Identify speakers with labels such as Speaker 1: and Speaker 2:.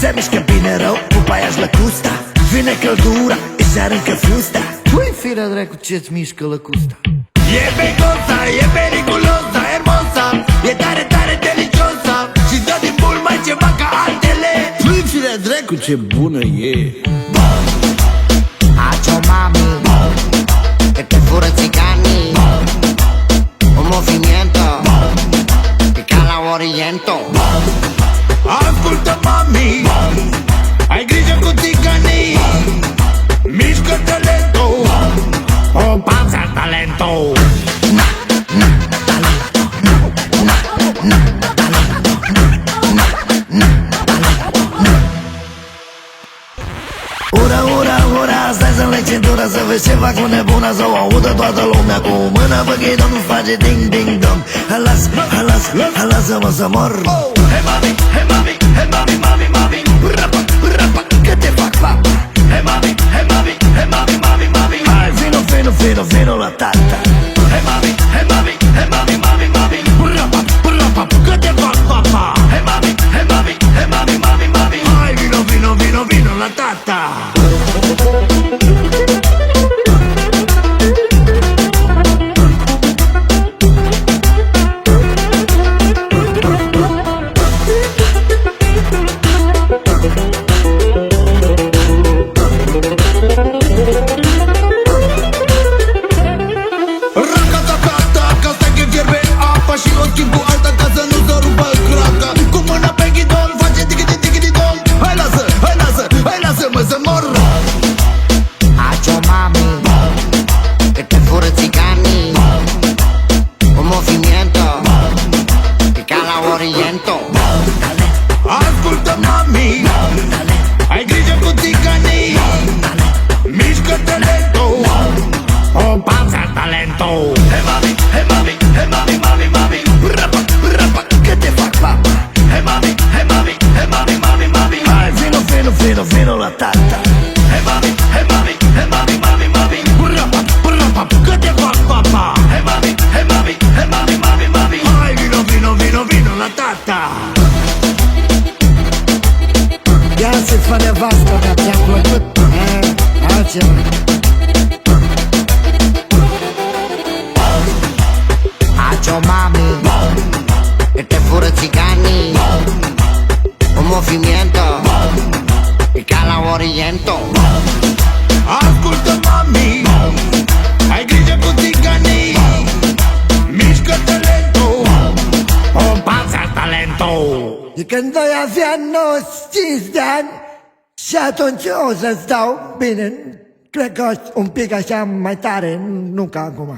Speaker 1: Se mișcă bine rău, pupa ia-și lăcusta. Vine căldura, își aruncă fusta.
Speaker 2: Păi, firea dracu, ce-ți mișcă lăcusta?
Speaker 1: E pecosa, e periculosa, hermosa, e tare, tare deliciosa și dă din bul mai ceva ca altele.
Speaker 2: Păi, firea dracu, ce bună e!
Speaker 3: Hacho mami, que te fură țiganii. Un movimiento que cala oriento.
Speaker 1: Ascultă, mami, ai grijă cu țiganii. Mișcă-te lento, o panza talento. Ura, ura, ura, stai să-mi legi centura, să vezi ce fac cu nebuna, să o audă toată lumea cu mâna pe ghidon, nu face ding, ding, dong. Lasă-mă să mor. Hey mami, hey mami, hey mami, mami, mami, rapa, rapa, că te fac papa. Hey mami, hey mami, hey mami, mami, mami, hai vino, vino, vino, vino la tata. Hey mami, hey mami, hey mami, mami, mami, rapa, rapa, că te fac papa. Hey mami, hey mami, hey mami, mami, mami, hai vino, vino, vino, vino la tata.
Speaker 2: Și o schimb cu alta ca să nu se rupă craca. Cu mâna pe ghidon face digidi-digidi-don. Hai lasă, hai lasă, hai lasă-mă să mor.
Speaker 3: Hacho mami, que te fură țiganii. Un movimiento que cala oriento.
Speaker 1: Ascultă, mami, ai grijă cu țiganii. Mișcă-te lento, o panza talento. Hey mami, hey mami, hey mami, mami, mami, rapa, rapa, că te fac papa. Hey mami, hey mami, hey mami, mami, mami, hai vino, vino, vino, vino la tata. Hey mami, hey mami, hey mami, mami, mami, rapa, rapa, că te fac papa. Hey mami, hey mami, hey mami, mami, mami, hai vino, vino, vino, vino la tata.
Speaker 2: Ia să-ți fă nevastă, dar ți-a plăcut? Altceva.
Speaker 3: Hacho mami, que te fură țiganii. Un movimiento que cala oriento.
Speaker 1: Ascultă, mami, ai grijă cu țiganii. Mișcă-te lento, o panza talento.
Speaker 2: De când noi aveam 95 de ani și atunci o să-ți dau bine. Cred că un pic așa mai tare, nu ca acum.